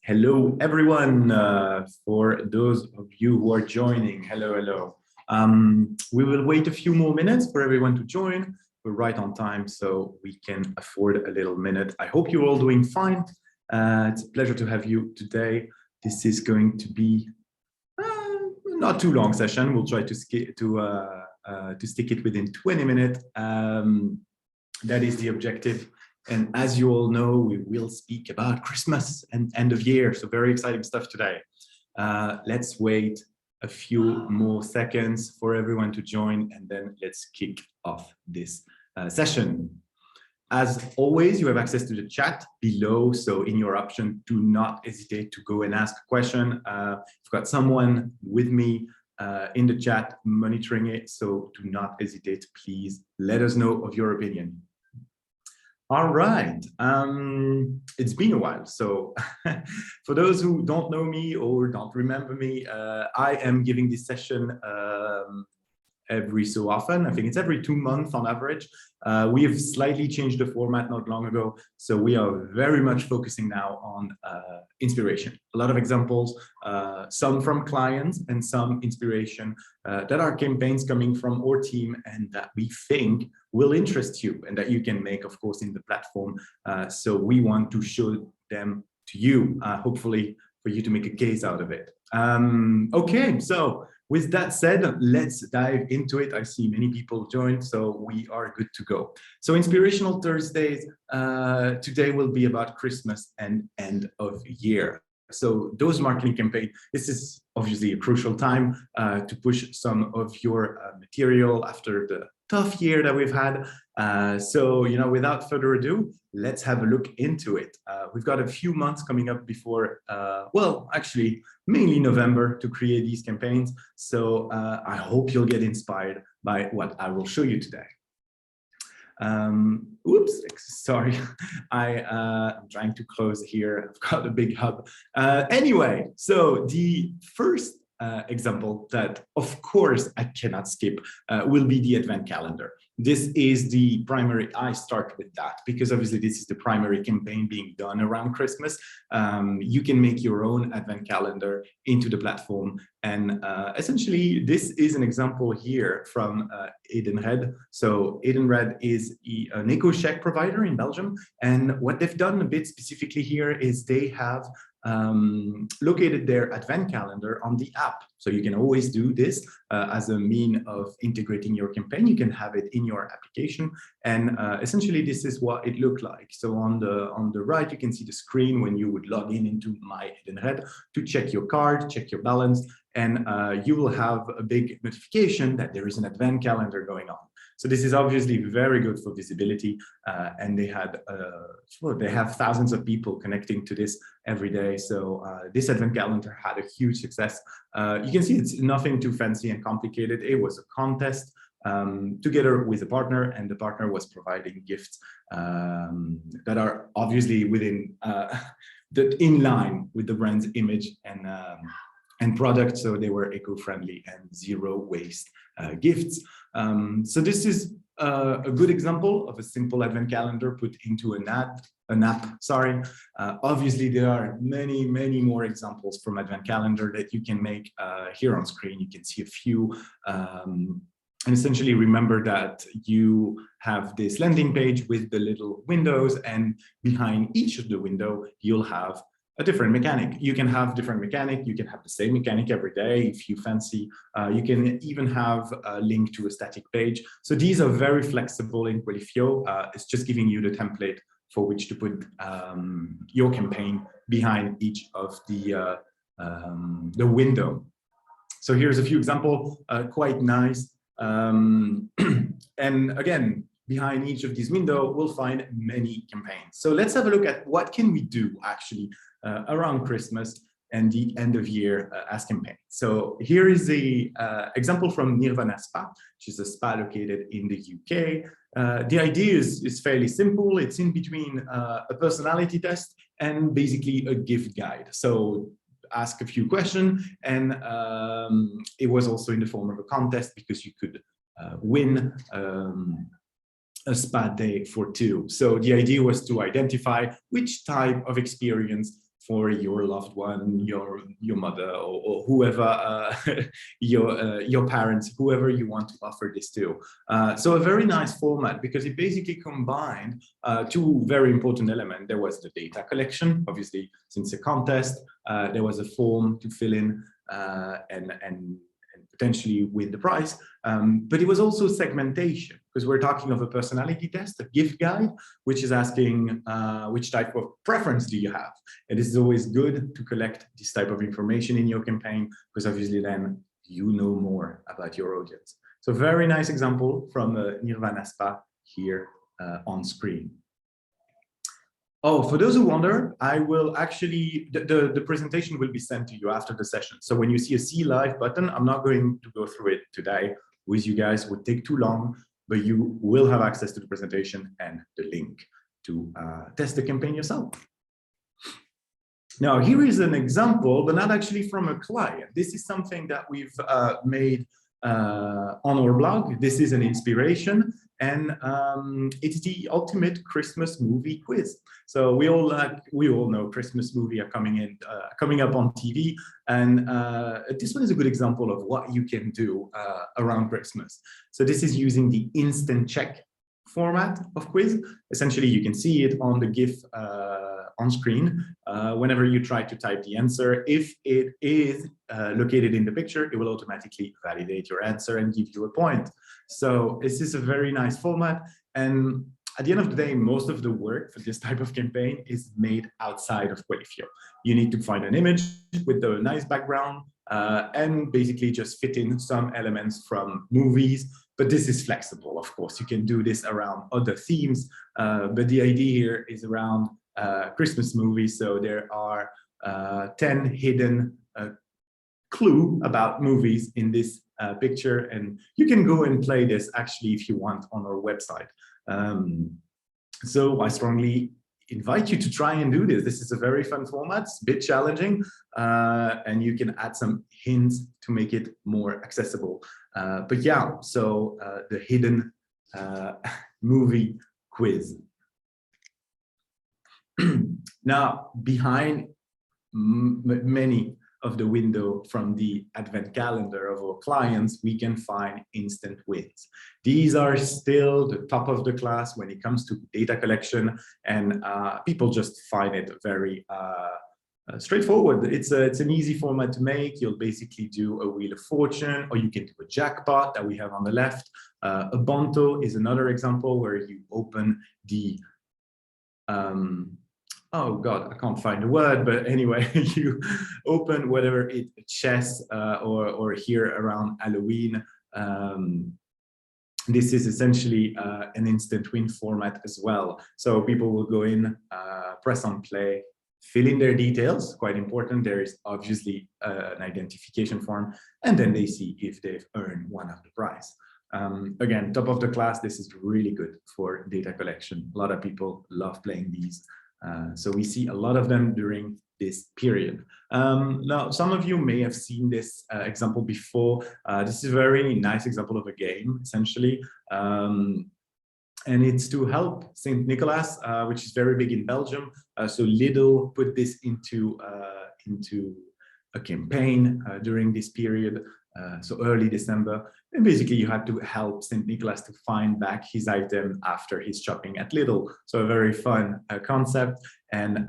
Hello, everyone. For those of you who are joining, hello. We will wait a few more minutes for everyone to join. We're right on time, so we can afford a little minute. I hope you're all doing fine. It's a pleasure to have you today. This is going to be not too long session. We'll try to stick it within 20 minutes. That is the objective. And as you all know, we will speak about Christmas and end of year. So very exciting stuff today. Let's wait a few more seconds for everyone to join, and then let's kick off this session. As always, you have access to the chat below. So in your option, do not hesitate to go and ask a question. I've got someone with me in the chat monitoring it. So do not hesitate. Please let us know of your opinion. All right, it's been a while. So for those who don't know me or don't remember me, I am giving this session every so often. I think it's every 2 months on average. We have slightly changed the format not long ago. So we are very much focusing now on inspiration. A lot of examples, some from clients and some inspiration that are campaigns coming from our team and that we think will interest you and that you can make, of course, in the platform. So we want to show them to you, hopefully for you to make a case out of it. Okay, so with that said, let's dive into it. I see many people joined, so we are good to go. So Inspirational Thursdays today will be about Christmas and end of year. So those marketing campaigns, this is obviously a crucial time to push some of your material after the tough year that we've had. So, without further ado, let's have a look into it. We've got a few months coming up before, well, actually, mainly November to create these campaigns. So I hope you'll get inspired by what I will show you today. Oops, sorry, I'm trying to close here. I've got a big hub. Anyway, so the first example that, of course, I cannot skip will be the Advent calendar. This is the primary, I start with that because obviously this is the primary campaign being done around Christmas. You can make your own Advent calendar into the platform. And essentially, this is an example here from Edenred. So Edenred is an eco-check provider in Belgium. And what they've done a bit specifically here is they have located their Advent calendar on the app. So you can always do this as a mean of integrating your campaign. You can have it in your application. And essentially, this is what it looked like. So on the right, you can see the screen when you would log in into My Edenred to check your card, check your balance, and you will have a big notification that there is an Advent calendar going on. So this is obviously very good for visibility, and they have thousands of people connecting to this every day. So this Advent calendar had a huge success. You can see it's nothing too fancy and complicated. It was a contest together with a partner, and the partner was providing gifts that are obviously within in line with the brand's image and product. So they were eco-friendly and zero waste gifts. So this is a good example of a simple Advent calendar put into an app. Sorry. Obviously, there are many more examples from Advent calendar that you can make here on screen. You can see a few. And essentially remember that you have this landing page with the little windows, and behind each of the window, you'll have a different mechanic. You can have different mechanic. You can have the same mechanic every day if you fancy. You can even have a link to a static page. So these are very flexible in Qualifio. It's just giving you the template for which to put your campaign behind each of the window. So here's a few examples, quite nice. And again, behind each of these windows, we'll find many campaigns. So let's have a look at what can we do actually around Christmas and the end of year as campaign. So here is the example from Nirvana Spa, which is a spa located in the UK. The idea is fairly simple. It's in between a personality test and basically a gift guide. So ask a few questions, and it was also in the form of a contest because you could win a spa day for two. So the idea was to identify which type of experience for your loved one, your mother, or whoever, your parents, whoever you want to offer this to. So a very nice format, because it basically combined two very important elements. There was the data collection, obviously, since a contest, there was a form to fill in and potentially win the prize. But it was also segmentation, because we're talking of a personality test, a gift guide, which is asking which type of preference do you have? And this is always good to collect this type of information in your campaign, because obviously then you know more about your audience. So very nice example from Nirvana Spa here on screen. Oh, for those who wonder, I will actually, the presentation will be sent to you after the session. So when you see a See Live button, I'm not going to go through it today with you guys. It would take too long, but you will have access to the presentation and the link to test the campaign yourself. Now, here is an example, but not actually from a client. This is something that we've made on our blog. This is an inspiration, and it's the ultimate Christmas movie quiz. So we all know Christmas movies are coming up on TV, and this one is a good example of what you can do around Christmas. So this is using the instant check format of quiz. Essentially, you can see it on the GIF on screen. Whenever you try to type the answer, if it is located in the picture, it will automatically validate your answer and give you a point. So this is a very nice format. And at the end of the day, most of the work for this type of campaign is made outside of Qualifio. You need to find an image with a nice background and basically just fit in some elements from movies. But this is flexible, of course. You can do this around other themes, but the idea here is around Christmas movies. So there are 10 hidden clues about movies in this picture, and you can go and play this actually if you want on our website. So I strongly invite you to try and do this. This is a very fun format, it's a bit challenging, and you can add some hints to make it more accessible. But yeah, so the hidden movie quiz. Now, behind many of the window from the advent calendar of our clients, we can find instant wins. These are still the top of the class when it comes to data collection, and people just find it very straightforward. It's an easy format to make. You'll basically do a Wheel of Fortune, or you can do a jackpot that we have on the left. A Bonto is another example where you open the oh God, I can't find the word, but anyway, you open whatever it chess or here around Halloween. This is essentially an instant win format as well. So people will go in, press on play, fill in their details, quite important. There is obviously an identification form, and then they see if they've earned one of the prize. Again, top of the class, this is really good for data collection. A lot of people love playing these. So we see a lot of them during this period. Now, some of you may have seen this example before. This is a very nice example of a game, essentially. And it's to help St. Nicholas, which is very big in Belgium. So Lidl put this into a campaign during this period. So early December, and basically you had to help St. Nicholas to find back his item after his shopping at Lidl. So a very fun concept, and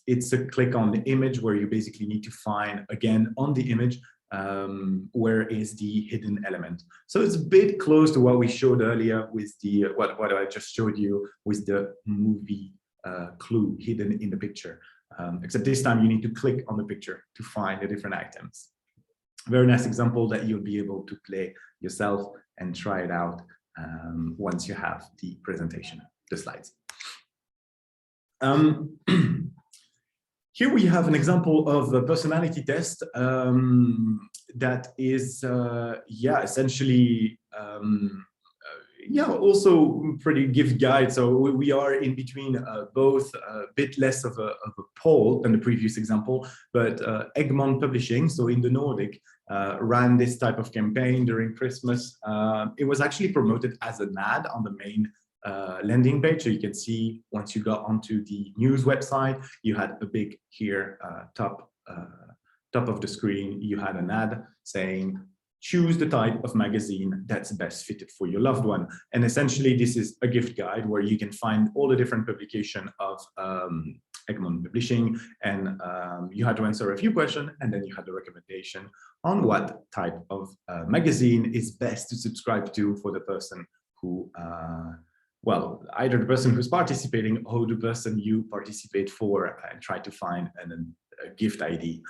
it's a click on the image where you basically need to find, again, on the image, where is the hidden element. So it's a bit close to what we showed earlier with the, what I just showed you with the movie clue hidden in the picture. Except this time you need to click on the picture to find the different items. Very nice example that you'll be able to play yourself and try it out once you have the presentation, the slides. Here we have an example of a personality test that is, yeah, essentially, yeah, also pretty gift guide. So we are in between both a bit less of a poll than the previous example, but Egmont Publishing, so in the Nordic, ran this type of campaign during Christmas. It was actually promoted as an ad on the main landing page. So you can see once you got onto the news website, you had a big here top of the screen, you had an ad saying, choose the type of magazine that's best fitted for your loved one. And essentially, this is a gift guide where you can find all the different publication of Egmont Publishing, and you had to answer a few questions, and then you had the recommendation on what type of magazine is best to subscribe to for the person who, well, either the person who's participating or the person you participate for, and try to find a gift ID.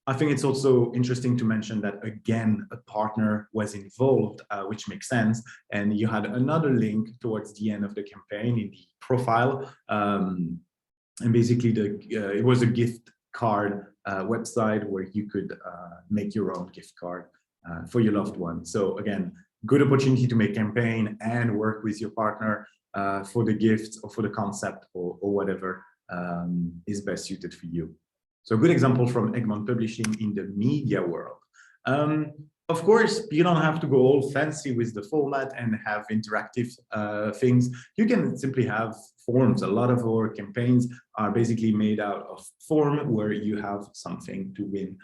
I think it's also interesting to mention that, again, a partner was involved, which makes sense. And you had another link towards the end of the campaign in the profile. And basically, it was a gift card website where you could make your own gift card for your loved one. So again, good opportunity to make campaign and work with your partner for the gifts or for the concept or whatever is best suited for you. So a good example from Egmont Publishing in the media world. Of course, you don't have to go all fancy with the format and have interactive things. You can simply have forms. A lot of our campaigns are basically made out of form where you have something to win.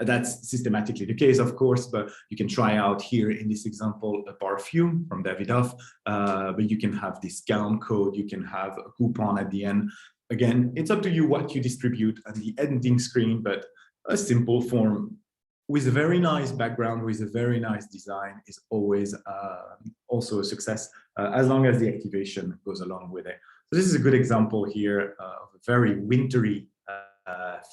That's systematically the case, of course, but you can try out here in this example a perfume from Davidoff, but you can have discount code, you can have a coupon at the end. Again, it's up to you what you distribute on the ending screen, but a simple form with a very nice background, with a very nice design is always also a success, as long as the activation goes along with it. So this is a good example here of a very wintry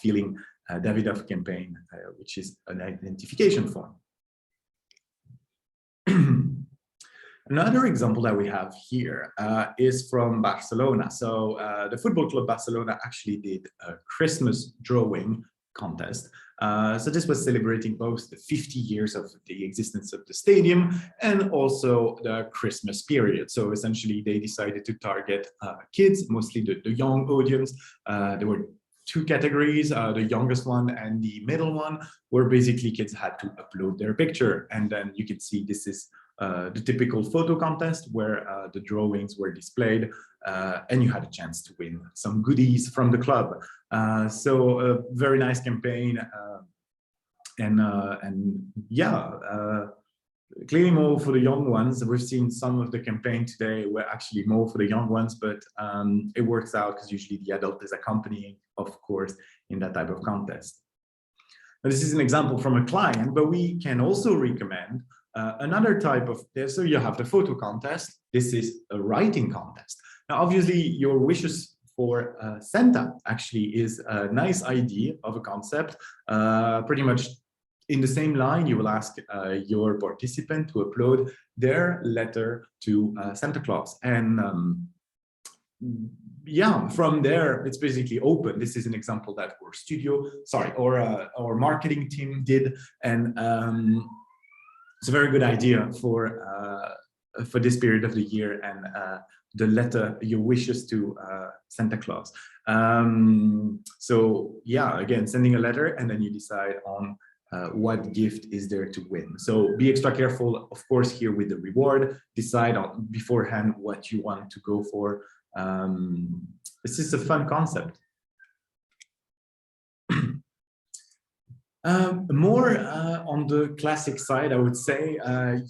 feeling Davidoff campaign, which is an identification form. Another example that we have here is from Barcelona. So the Football Club Barcelona actually did a Christmas drawing contest. So this was celebrating both the 50 years of the existence of the stadium and also the Christmas period. So essentially they decided to target kids, mostly the young audience. There were two categories, the youngest one and the middle one, where basically kids had to upload their picture. And then you can see this is the typical photo contest where the drawings were displayed and you had a chance to win some goodies from the club. So a very nice campaign and yeah, clearly more for the young ones. We've seen some of the campaign today were actually more for the young ones, but it works out because usually the adult is accompanying, of course, in that type of contest. Now, this is an example from a client, but we can also recommend another type of, so you have the photo contest. This is a writing contest. Now, obviously, your wishes for Santa actually is a nice idea of a concept. Pretty much in the same line, you will ask your participant to upload their letter to Santa Claus. And yeah, from there, it's basically open. This is an example that our marketing team did. And it's a very good idea for this period of the year and the letter, your wishes to Santa Claus. So yeah, again, sending a letter and then you decide on what gift is there to win. So be extra careful, of course, here with the reward. Decide on beforehand what you want to go for. This is a fun concept. More on the classic side, I would say,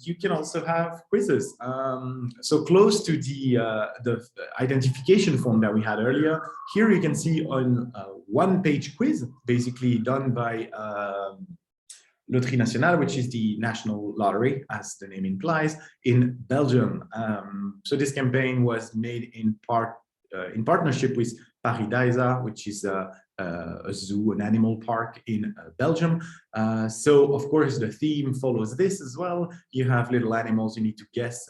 you can also have quizzes. So close to the identification form that we had earlier, here you can see on one-page quiz, basically done by Loterie Nationale, which is the national lottery, as the name implies, in Belgium. So this campaign was made in partnership with Paradise, which is a zoo, an animal park in Belgium. So of course the theme follows this as well. You have little animals, you need to guess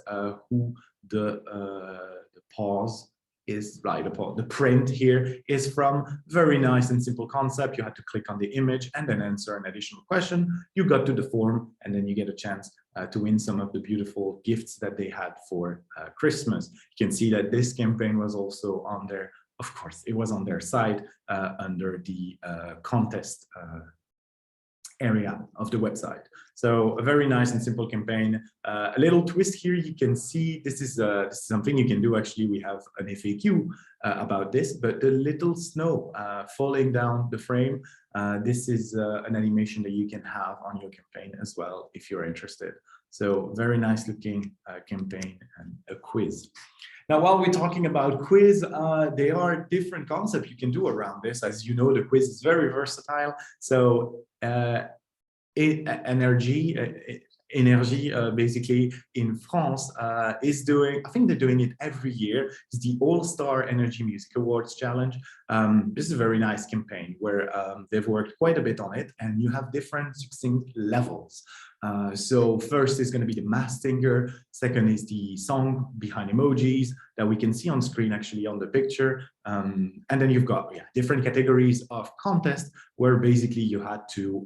who the paws is, right, the print here is from. Very nice and simple concept. You had to click on the image and then answer an additional question. You got to the form and then you get a chance to win some of the beautiful gifts that they had for Christmas. You can see that this campaign was also on their, of course, it was on their site under the contest area of the website. So a very nice and simple campaign. A little twist here, you can see this is something you can do. Actually, we have an FAQ about this, but the little snow falling down the frame, this is an animation that you can have on your campaign as well if you're interested. So very nice looking campaign and a quiz. Now, while we're talking about quiz, there are different concepts you can do around this. As you know, the quiz is very versatile. So Energy, basically in France, is doing, I think they're doing it every year, it's the All-Star Energy Music Awards Challenge. This is a very nice campaign where they've worked quite a bit on it, and you have different succinct levels. So first is going to be the mass singer, second is the song behind emojis that we can see on screen actually on the picture, and then you've got different categories of contest where basically you had to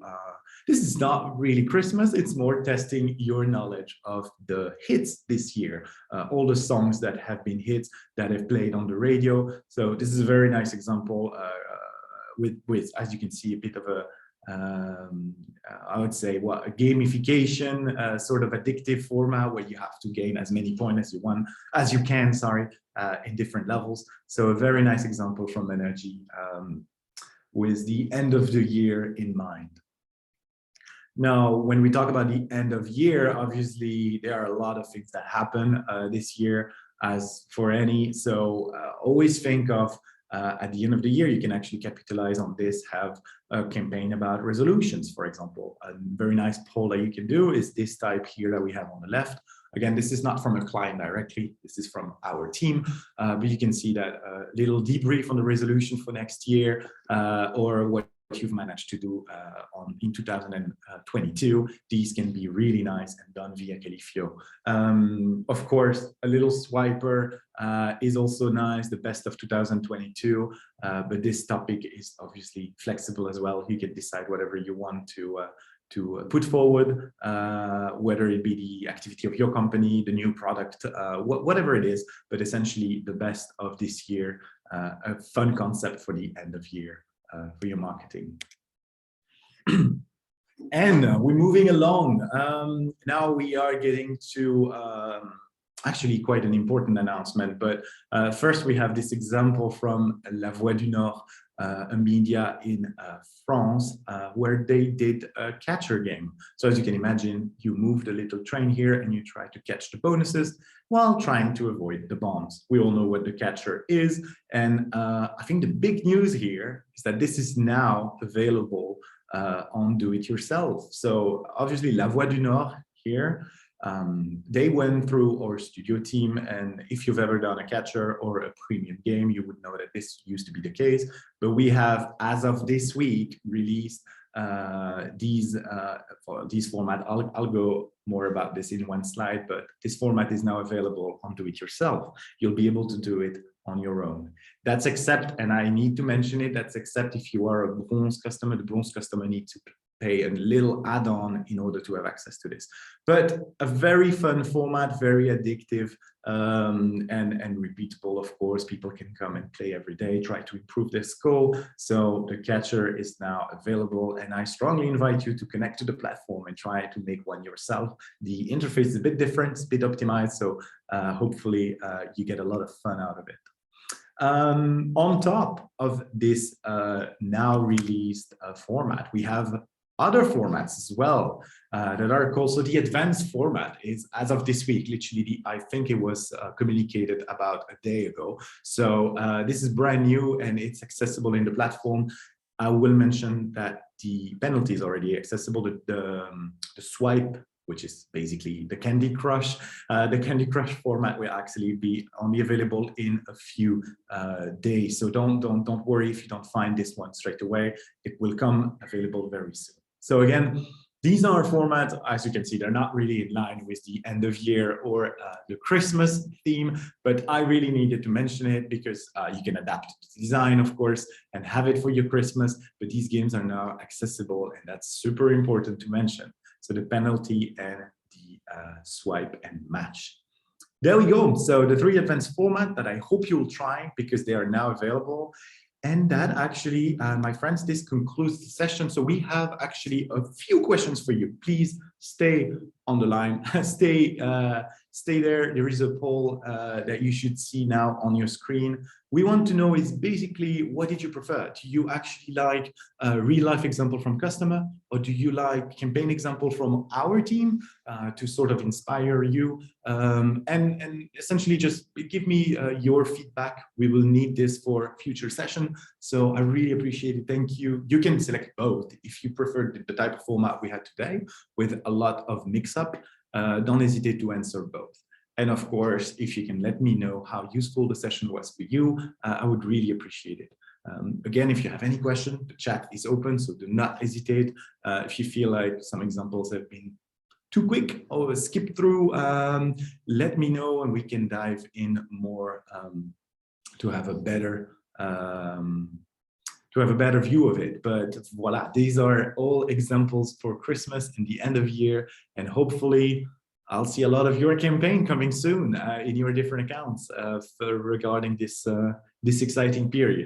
this is not really Christmas, it's more testing your knowledge of the hits this year, all the songs that have been hits that have played on the radio. So this is a very nice example with, as you can see, a bit of a I would say a gamification sort of addictive format where you have to gain as many points as you can, in different levels. So a very nice example from Energy with the end of the year in mind. Now, when we talk about the end of year, obviously there are a lot of things that happen this year, as for any. So always think of at the end of the year, you can actually capitalize on this, have a campaign about resolutions, for example. A very nice poll that you can do is this type here that we have on the left. Again, this is not from a client directly, this is from our team, but you can see that little debrief on the resolution for next year, or what you've managed to do in 2022. These can be really nice and done via Qualifio. Of course, a little swiper is also nice, the best of 2022, but this topic is obviously flexible as well. You can decide whatever you want to put forward, whether it be the activity of your company, the new product, whatever it is, but essentially the best of this year, a fun concept for the end of year. For your marketing. And we're moving along. Now we are getting to actually quite an important announcement, but first we have this example from La Voix du Nord, a media in France, where they did a catcher game. So as you can imagine, you move the little train here and you try to catch the bonuses while trying to avoid the bombs. We all know what the catcher is. And I think the big news here is that this is now available on Do It Yourself. So obviously La Voix du Nord here, they went through our studio team, and if you've ever done a catcher or a premium game, you would know that this used to be the case. But we have, as of this week, released these format. I'll go more about this in one slide, but this format is now available on Do It Yourself. You'll be able to do it on your own. That's except, and I need to mention it, that's except if you are a bronze customer. The bronze customer needs to pay a little add-on in order to have access to this. But a very fun format, very addictive, and repeatable, of course. People can come and play every day, try to improve their score. So the catcher is now available, and I strongly invite you to connect to the platform and try to make one yourself. The interface is a bit different, it's a bit optimized, so hopefully you get a lot of fun out of it. On top of this now released format, we have other formats as well that are called, so the advanced format is, as of this week, literally, I think it was communicated about a day ago. So this is brand new and it's accessible in the platform. I will mention that the penalty is already accessible. The swipe, which is basically the Candy Crush format, will actually be only available in a few days. So don't worry if you don't find this one straight away. It will come available very soon. So again, these are formats, as you can see, they're not really in line with the end of year or the Christmas theme, but I really needed to mention it because you can adapt the design, of course, and have it for your Christmas, but these games are now accessible, and that's super important to mention. So the penalty and the swipe and match. There we go. So the 3 advanced format that I hope you'll try because they are now available. And that actually, my friends, this concludes the session. So we have actually a few questions for you. Please stay on the line, stay there. There is a poll that you should see now on your screen. We want to know is basically, what did you prefer? Do you actually like a real life example from customer, or do you like campaign example from our team to sort of inspire you? And essentially just give me your feedback. We will need this for future session. So I really appreciate it. Thank you. You can select both if you prefer the type of format we had today with a lot of mix-up. Don't hesitate to answer both. And of course, if you can let me know how useful the session was for you, I would really appreciate it. Again, if you have any question, the chat is open, so do not hesitate. If you feel like some examples have been too quick or skip through, let me know and we can dive in more to have a better view of it. But voila, these are all examples for Christmas and the end of year, and hopefully I'll see a lot of your campaign coming soon in your different accounts regarding this exciting period.